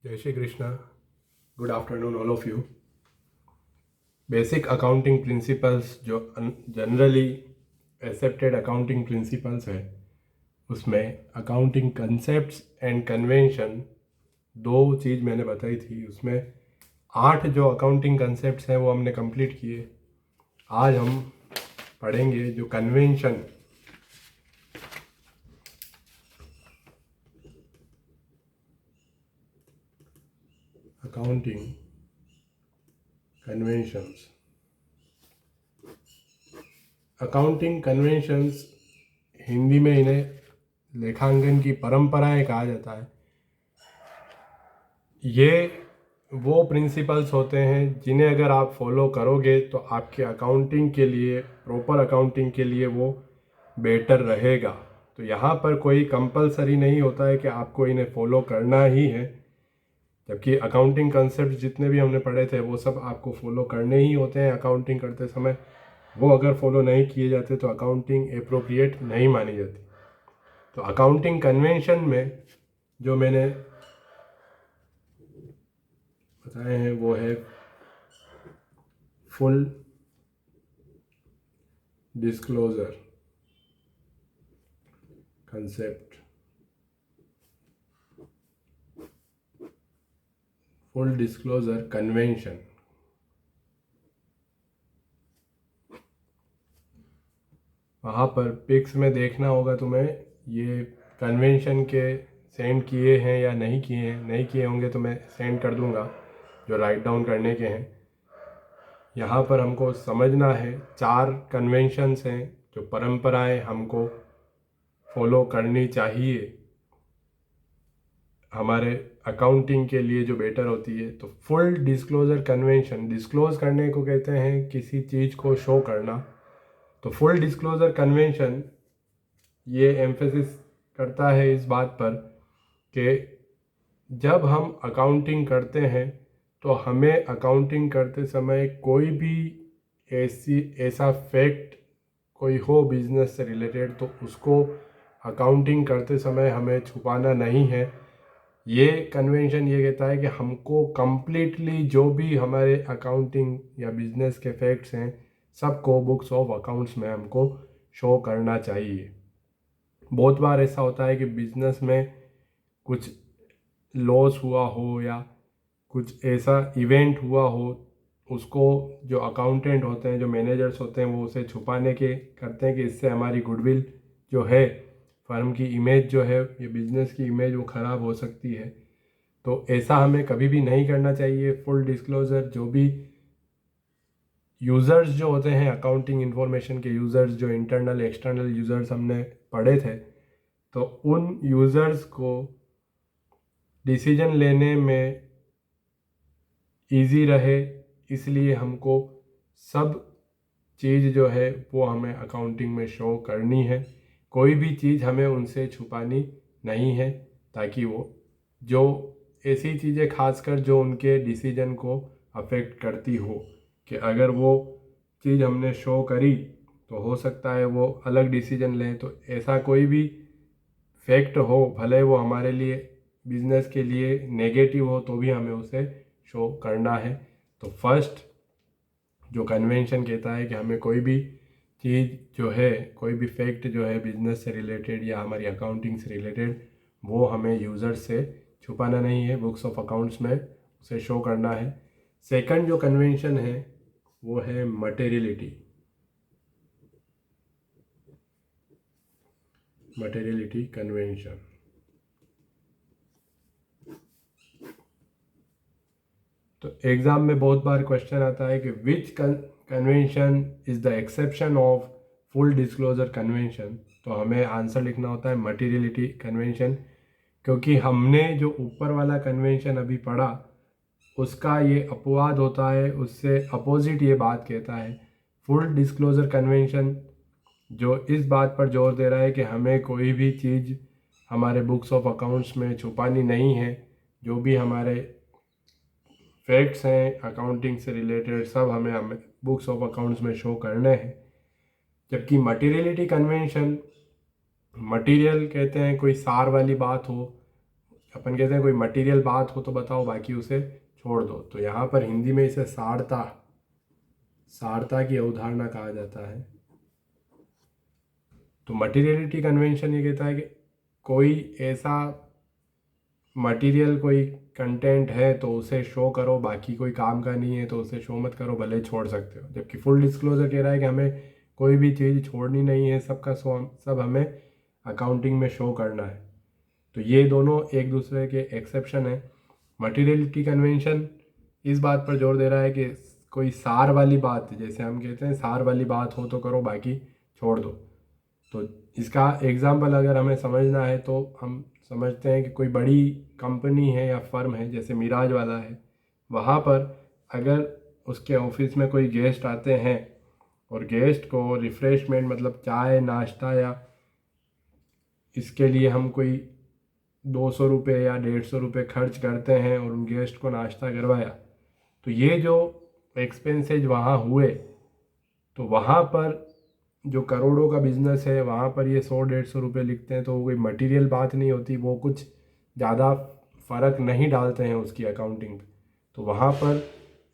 जय Shri Krishna. Good afternoon all of you. Basic accounting principles जो generally accepted accounting principles है, उसमें अकाउंटिंग कंसेप्ट्स एंड कन्वेंशन दो चीज़ मैंने बताई थी। उसमें 8 जो अकाउंटिंग कंसेप्ट्स हैं वो हमने कंप्लीट किए। आज हम पढ़ेंगे जो convention, accounting conventions. Accounting conventions Hindi में इन्हें लेखांकन की परंपराएं कहा जाता है। ये वो प्रिंसिपल्स होते हैं जिन्हें अगर आप फॉलो करोगे तो आपके अकाउंटिंग के लिए, प्रॉपर अकाउंटिंग के लिए वो बेटर रहेगा। तो यहाँ पर कोई कंपलसरी नहीं होता है कि आपको इन्हें फॉलो करना ही है, जबकि अकाउंटिंग कंसेप्ट जितने भी हमने पढ़े थे वो सब आपको फॉलो करने ही होते हैं अकाउंटिंग करते समय। वो अगर फॉलो नहीं किए जाते तो अकाउंटिंग एप्रोप्रिएट नहीं मानी जाती। तो अकाउंटिंग कन्वेंशन में जो मैंने बताए हैं वो है full disclosure concept, full disclosure convention. वहाँ पर पिक्स में देखना होगा तुम्हें, ये कन्वेंशन के सेंड किए हैं या नहीं किए हैं। नहीं किए होंगे तो मैं सेंड कर दूँगा, जो राइट डाउन करने के हैं। यहाँ पर हमको समझना है 4 कन्वेंशंस हैं जो परंपराएं हमको फॉलो करनी चाहिए हमारे अकाउंटिंग के लिए जो बेटर होती है। तो फुल डिस्क्लोजर कन्वेंशन, डिस्क्लोज करने को कहते हैं किसी चीज़ को शो करना। तो फुल डिस्क्लोजर कन्वेंशन ये एम्फेसिस करता है इस बात पर कि जब हम अकाउंटिंग करते हैं तो हमें अकाउंटिंग करते समय कोई भी ऐसा फैक्ट कोई हो बिजनेस से रिलेटेड तो उसको अकाउंटिंग करते समय हमें छुपाना नहीं है। ये कन्वेंशन ये कहता है कि हमको कम्प्लीटली जो भी हमारे अकाउंटिंग या बिजनेस के फैक्ट्स हैं सबको बुक्स ऑफ अकाउंट्स में हमको शो करना चाहिए। बहुत बार ऐसा होता है कि बिजनेस में कुछ लॉस हुआ हो या कुछ ऐसा इवेंट हुआ हो, उसको जो अकाउंटेंट होते हैं, जो मैनेजर्स होते हैं, वो उसे छुपाने के करते हैं कि इससे हमारी गुडविल जो है, फर्म की इमेज जो है, ये बिजनेस की इमेज वो ख़राब हो सकती है। तो ऐसा हमें कभी भी नहीं करना चाहिए। फुल डिस्क्लोज़र, जो भी यूज़र्स जो होते हैं अकाउंटिंग इन्फॉर्मेशन के यूज़र्स, जो इंटरनल एक्सटर्नल यूज़र्स हमने पढ़े थे, तो उन यूज़र्स को डिसीजन लेने में इजी रहे, इसलिए हमको सब चीज़ जो है वो हमें अकाउंटिंग में शो करनी है। कोई भी चीज़ हमें उनसे छुपानी नहीं है, ताकि वो जो ऐसी चीज़ें खासकर जो उनके डिसीजन को अफेक्ट करती हो, कि अगर वो चीज़ हमने शो करी तो हो सकता है वो अलग डिसीजन लें। तो ऐसा कोई भी फैक्ट हो, भले वो हमारे लिए बिजनेस के लिए नेगेटिव हो, तो भी हमें उसे शो करना है। तो फर्स्ट जो कन्वेंशन कहता है कि हमें कोई भी चीज़ जो है, कोई भी फैक्ट जो है बिजनेस से रिलेटेड या हमारी अकाउंटिंग से रिलेटेड, वो हमें यूज़र से छुपाना नहीं है, बुक्स ऑफ अकाउंट्स में उसे शो करना है। सेकंड जो कन्वेंशन है वो है मटेरियलिटी, मटेरियलिटी कन्वेंशन। तो एग्ज़ाम में बहुत बार क्वेश्चन आता है कि which convention is the exception of full disclosure convention. तो हमें आंसर लिखना होता है मटेरियलिटी कन्वेंशन, क्योंकि हमने जो ऊपर वाला कन्वेंशन अभी पढ़ा उसका ये अपवाद होता है, उससे अपोजिट ये बात कहता है। फुल डिस्क्लोजर कन्वेंशन जो इस बात पर जोर दे रहा है कि हमें कोई भी चीज़ हमारे बुक्स ऑफ अकाउंट्स में छुपानी नहीं है। जो भी हमारे फैक्ट्स हैं अकाउंटिंग से रिलेटेड, सब हमें बुक्स ऑफ अकाउंट्स में शो करने हैं। जबकि मटेरियलिटी कन्वेंशन, मटेरियल कहते हैं कोई सार वाली बात हो, अपन कहते हैं कोई मटेरियल बात हो तो बताओ, बाकी उसे छोड़ दो। तो यहाँ पर हिंदी में इसे सारता सारता की अवधारणा कहा जाता है। तो मटीरियलिटी कन्वेंशन ये कहता है कि कोई ऐसा मटेरियल, कोई कंटेंट है तो उसे शो करो, बाकी कोई काम का नहीं है तो उसे शो मत करो, भले छोड़ सकते हो। जबकि फुल डिस्क्लोजर कह रहा है कि हमें कोई भी चीज़ छोड़नी नहीं है, सबका सब हमें अकाउंटिंग में शो करना है। तो ये दोनों एक दूसरे के एक्सेप्शन है। मटीरियलिटी कन्वेंशन इस बात पर जोर दे रहा है कि कोई सार वाली बात, जैसे हम कहते हैं सार वाली बात हो तो करो, बाकी छोड़ दो। तो इसका एग्जाम्पल अगर हमें समझना है तो हम समझते हैं कि कोई बड़ी कंपनी है या फर्म है, जैसे मिराज वाला है, वहाँ पर अगर उसके ऑफिस में कोई गेस्ट आते हैं और गेस्ट को रिफ़्रेशमेंट मतलब चाय नाश्ता या इसके लिए हम कोई 200 रुपये या 150 रुपये खर्च करते हैं और उन गेस्ट को नाश्ता करवाया, तो ये जो एक्सपेंसेज वहाँ हुए, तो वहाँ पर जो करोड़ों का बिजनेस है वहाँ पर ये 100-150 रुपये लिखते हैं, तो वो कोई मटेरियल बात नहीं होती, वो कुछ ज़्यादा फ़र्क नहीं डालते हैं उसकी अकाउंटिंग पे। तो वहाँ पर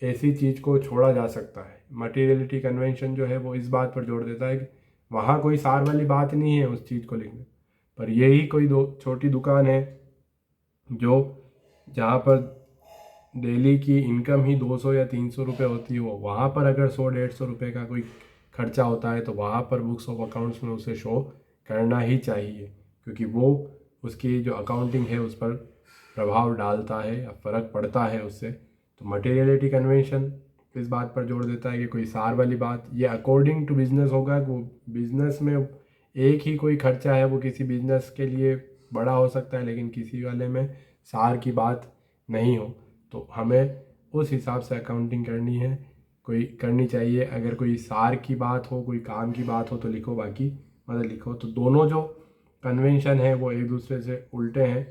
ऐसी चीज़ को छोड़ा जा सकता है। मटीरियलिटी कन्वेंशन जो है वो इस बात पर जोर देता है कि वहाँ कोई सार वाली बात नहीं है उस चीज़ को लिखने पर। यही कोई छोटी दुकान है जो जहाँ पर डेली की इनकम ही 200 या 300 रुपये होती हो, वहाँ पर अगर 100-150 रुपये का कोई खर्चा होता है तो वहाँ पर बुक्स ऑफ अकाउंट्स में उसे शो करना ही चाहिए, क्योंकि वो उसकी जो अकाउंटिंग है उस पर प्रभाव डालता है या फ़र्क पड़ता है उससे। तो मटेरियलिटी कन्वेंशन इस बात पर जोर देता है कि कोई सार वाली बात, ये अकॉर्डिंग टू बिजनेस होगा। वो बिजनेस में एक ही कोई खर्चा है, वो किसी बिजनेस के लिए बड़ा हो सकता है लेकिन किसी वाले में सार की बात नहीं हो, तो हमें उस हिसाब से अकाउंटिंग करनी चाहिए। अगर कोई सार की बात हो, कोई काम की बात हो तो लिखो, बाकी मतलब लिखो। तो दोनों जो कन्वेंशन है वो एक दूसरे से उल्टे हैं।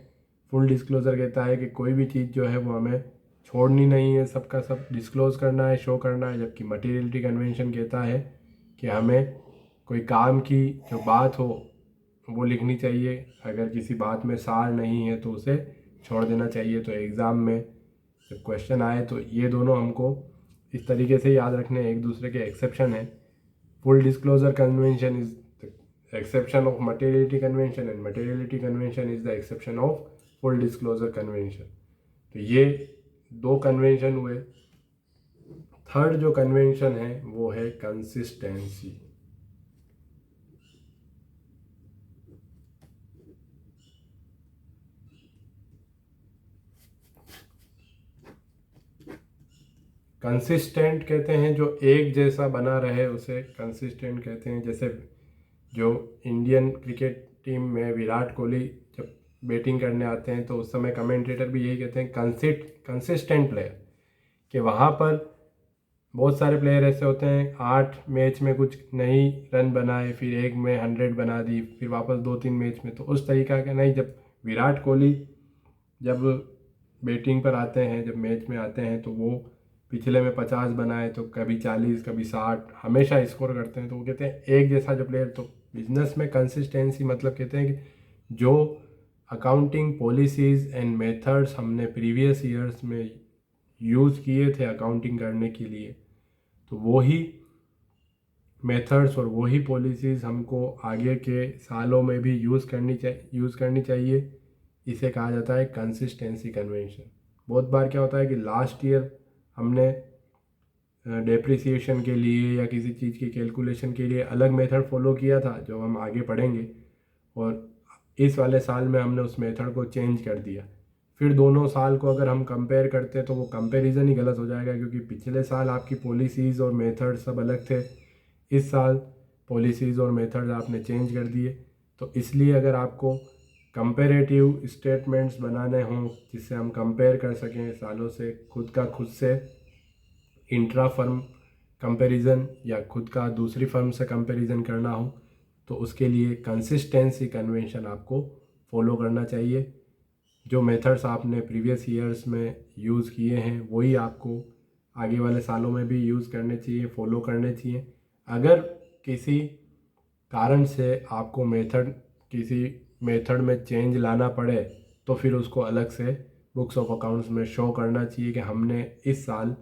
फुल डिस्क्लोज़र कहता है कि कोई भी चीज़ जो है वो हमें छोड़नी नहीं है, सबका सब डिस्क्लोज करना है, शो करना है। जबकि मटीरियलिटी कन्वेंशन कहता है कि हमें कोई काम की जो बात हो वो लिखनी चाहिए, अगर किसी बात में सार नहीं है तो उसे छोड़ देना चाहिए। तो एग्ज़ाम में जब क्वेश्चन आए तो ये दोनों हमको इस तरीके से याद रखने, एक दूसरे के एक्सेप्शन है। Full disclosure convention is the exception of materiality convention and materiality convention is the exception of full disclosure convention. तो ये दो कन्वेंशन हुए। थर्ड जो कन्वेंशन है वो है कंसिस्टेंसी। कंसिस्टेंट कहते हैं जो एक जैसा बना रहे उसे कंसिस्टेंट कहते हैं। जैसे जो इंडियन क्रिकेट टीम में विराट कोहली जब बैटिंग करने आते हैं तो उस समय कमेंटेटर भी यही कहते हैं कंसिस्टेंट प्लेयर, कि वहाँ पर बहुत सारे प्लेयर ऐसे होते हैं 8 मैच में कुछ नहीं रन बनाए, फिर एक में 100 बना दी, फिर वापस 2-3 मैच में, तो उस तरीका का नहीं। जब विराट कोहली जब बैटिंग पर आते हैं, जब मैच में आते हैं, तो वो पिछले में 50 बनाए तो कभी 40 कभी 60 हमेशा स्कोर करते हैं। तो वो कहते हैं एक जैसा जो प्लेयर। तो बिजनेस में कंसिस्टेंसी मतलब कहते हैं कि जो अकाउंटिंग पॉलिसीज़ एंड मेथड्स हमने प्रीवियस ईयर्स में यूज़ किए थे अकाउंटिंग करने के लिए, तो वही मेथड्स और वही पॉलिसीज़ हमको आगे के सालों में भी यूज़ करनी चाहिए। इसे कहा जाता है कंसिस्टेंसी कन्वेंशन। बहुत बार क्या होता है कि लास्ट ईयर हमने डेप्रिसिएशन के लिए या किसी चीज़ की कैलकुलेशन के लिए अलग मेथड फॉलो किया था जो हम आगे पढ़ेंगे, और इस वाले साल में हमने उस मेथड को चेंज कर दिया। फिर दोनों साल को अगर हम कंपेयर करते तो वो कंपैरिजन ही गलत हो जाएगा, क्योंकि पिछले साल आपकी पॉलिसीज़ और मेथड सब अलग थे, इस साल पॉलिसीज़ और मेथड्स आपने चेंज कर दिए। तो इसलिए अगर आपको कंपेरेटिव स्टेटमेंट्स बनाने हों जिससे हम कंपेयर कर सकें सालों से, खुद से इंट्रा फर्म कंपैरिजन या खुद का दूसरी फर्म से कंपैरिजन करना हो, तो उसके लिए कंसिस्टेंसी कन्वेंशन आपको फॉलो करना चाहिए। जो मेथड्स आपने प्रीवियस ईयर्स में यूज़ किए हैं वही आपको आगे वाले सालों में भी यूज़ करने चाहिए, फॉलो करने चाहिए। अगर किसी कारण से आपको किसी मेथड में चेंज लाना पड़े तो फिर उसको अलग से बुक्स ऑफ अकाउंट्स में शो करना चाहिए कि हमने इस साल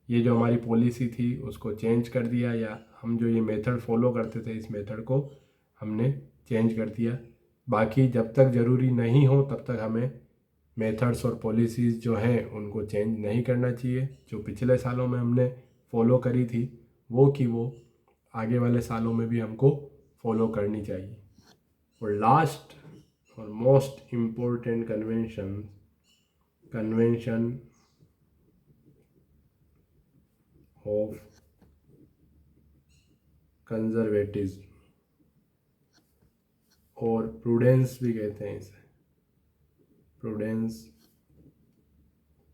ये जो हमारी पॉलिसी थी उसको चेंज कर दिया, या हम जो ये मेथड फॉलो करते थे इस मेथड को हमने चेंज कर दिया। बाकी जब तक ज़रूरी नहीं हो तब तक हमें मेथड्स और पॉलिसीज़ जो हैं उनको चेंज नहीं करना चाहिए। जो पिछले सालों में हमने फॉलो करी थी वो कि वो आगे वाले सालों में भी हमको फॉलो करनी चाहिए। और लास्ट और most important convention of conservatism और प्रूडेंस भी कहते हैं इसे, प्रूडेंस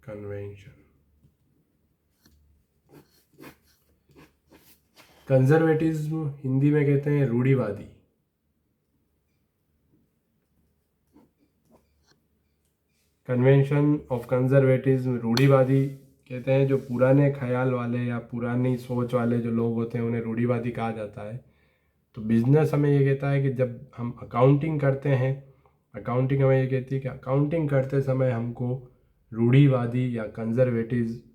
कन्वेंशन। कंजर्वेटिज्म हिंदी में कहते हैं रूढ़िवादी। कन्वेंशन ऑफ कंजर्वेटिज्म रूढ़िवादी कहते हैं। जो पुराने ख्याल वाले या पुरानी सोच वाले जो लोग होते हैं उन्हें रूढ़िवादी कहा जाता है। तो बिजनेस हमें ये कहता है कि जब हम अकाउंटिंग करते हैं, अकाउंटिंग हमें ये कहती है कि अकाउंटिंग करते समय हमको रूढ़िवादी या कंजर्वेटिव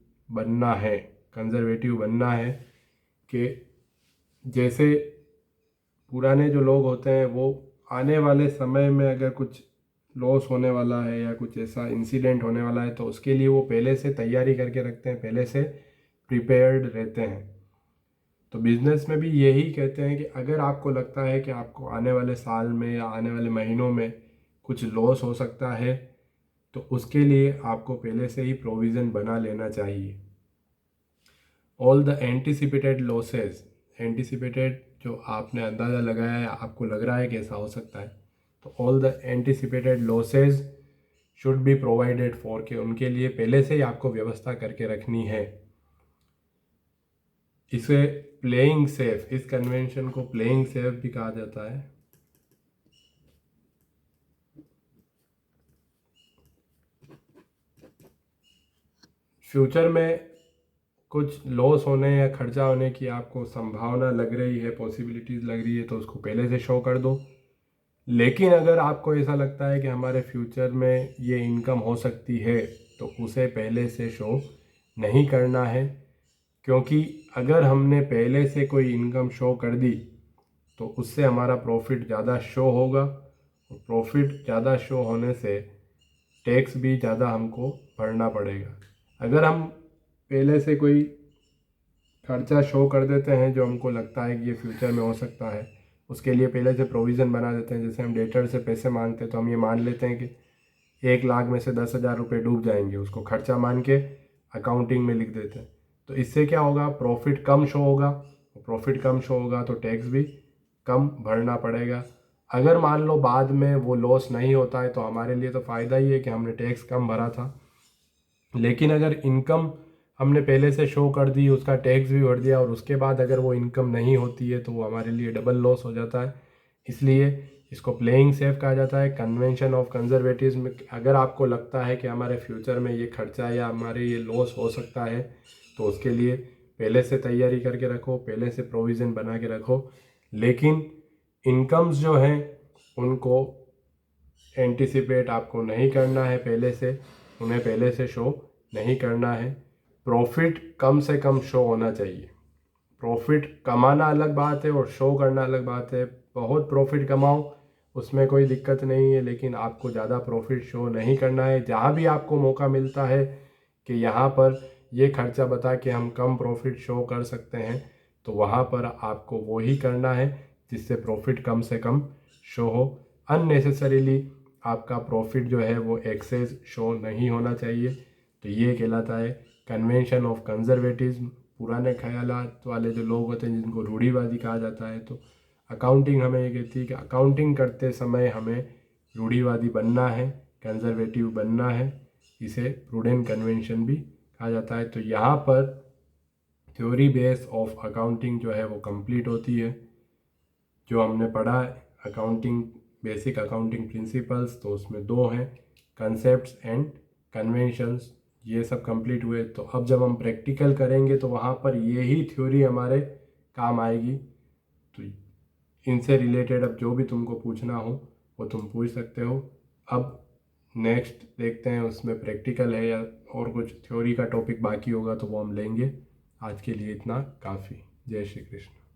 बनना है कि जैसे पुराने जो लोग होते हैं वो आने वाले समय में अगर कुछ लॉस होने वाला है या कुछ ऐसा इंसिडेंट होने वाला है तो उसके लिए वो पहले से तैयारी करके रखते हैं, पहले से प्रिपेयर्ड रहते हैं। तो बिज़नेस में भी यही कहते हैं कि अगर आपको लगता है कि आपको आने वाले साल में या आने वाले महीनों में कुछ लॉस हो सकता है तो उसके लिए आपको पहले से ही प्रोविज़न बना लेना चाहिए। All the anticipated losses, anticipated जो आपने अंदाज़ा लगाया है, आपको लग रहा है कि ऐसा हो सकता है, तो all the anticipated losses should be provided for, के उनके लिए पहले से ही आपको व्यवस्था करके रखनी है। इसे प्लेइंग सेफ, इस कन्वेंशन को प्लेइंग सेफ भी कहा जाता है। फ्यूचर में कुछ लॉस होने या खर्चा होने की आपको संभावना लग रही है, पॉसिबिलिटीज़ लग रही है, तो उसको पहले से शो कर दो। लेकिन अगर आपको ऐसा लगता है कि हमारे फ्यूचर में ये इनकम हो सकती है तो उसे पहले से शो नहीं करना है, क्योंकि अगर हमने पहले से कोई इनकम शो कर दी तो उससे हमारा प्रॉफिट ज़्यादा शो होगा, और प्रॉफिट ज़्यादा शो होने से टैक्स भी ज़्यादा हमको भरना पड़ेगा। अगर हम पहले से कोई खर्चा शो कर देते हैं जो हमको लगता है कि ये फ्यूचर में हो सकता है, उसके लिए पहले से प्रोविज़न बना देते हैं। जैसे हम डेटर से पैसे मांगते हैं तो हम ये मान लेते हैं कि 1 लाख में से 10,000 रुपये डूब जाएंगे, उसको खर्चा मान के अकाउंटिंग में लिख देते हैं। तो इससे क्या होगा, प्रॉफिट कम शो होगा, प्रॉफिट कम शो होगा तो टैक्स भी कम भरना पड़ेगा। अगर मान लो बाद में वो लॉस नहीं होता है तो हमारे लिए तो फ़ायदा ही है कि हमने टैक्स कम भरा था। लेकिन अगर इनकम हमने पहले से शो कर दी, उसका टैक्स भी भर दिया, और उसके बाद अगर वो इनकम नहीं होती है तो वो हमारे लिए डबल लॉस हो जाता है। इसलिए इसको प्लेइंग सेफ कहा जाता है। कन्वेंशन ऑफ कंजर्वेटिज्म, अगर आपको लगता है कि हमारे फ्यूचर में ये खर्चा या हमारे ये लॉस हो सकता है तो उसके लिए पहले से तैयारी करके रखो, पहले से प्रोविज़न बना के रखो। लेकिन इनकम्स जो हैं उनको एंटिसिपेट आपको नहीं करना है, पहले से उन्हें पहले से शो नहीं करना है। प्रॉफिट कम से कम शो होना चाहिए। प्रॉफिट कमाना अलग बात है और शो करना अलग बात है। बहुत प्रॉफिट कमाओ उसमें कोई दिक्कत नहीं है, लेकिन आपको ज़्यादा प्रॉफिट शो नहीं करना है। जहाँ भी आपको मौका मिलता है कि यहाँ पर ये खर्चा बता के हम कम प्रॉफिट शो कर सकते हैं तो वहाँ पर आपको वो ही करना है जिससे प्रॉफिट कम से कम शो हो। अननेसेसरीली आपका प्रॉफिट जो है वो एक्सेस शो नहीं होना चाहिए। तो ये कहलाता है कन्वेंशन ऑफ कंजर्वेटिज्म। पुराने ख्यालात वाले जो लोग होते हैं जिनको रूढ़िवादी कहा जाता है, तो अकाउंटिंग हमें ये कहती है कि अकाउंटिंग करते समय हमें रूढ़िवादी बनना है, कंजर्वेटिव बनना है। इसे प्रूडेंट कन्वेंशन भी कहा जाता है। तो यहाँ पर थ्योरी बेस ऑफ अकाउंटिंग जो है वो कंप्लीट होती है। जो हमने पढ़ा अकाउंटिंग, बेसिक अकाउंटिंग प्रिंसिपल्स, तो उसमें 2 हैं, कंसेप्ट्स एंड कन्वेंशंस। ये सब कंप्लीट हुए। तो अब जब हम प्रैक्टिकल करेंगे तो वहाँ पर यही थ्योरी हमारे काम आएगी। तो इनसे रिलेटेड अब जो भी तुमको पूछना हो वो तुम पूछ सकते हो। अब नेक्स्ट देखते हैं उसमें प्रैक्टिकल है या और कुछ थ्योरी का टॉपिक बाकी होगा तो वो हम लेंगे। आज के लिए इतना काफ़ी। जय श्री कृष्ण।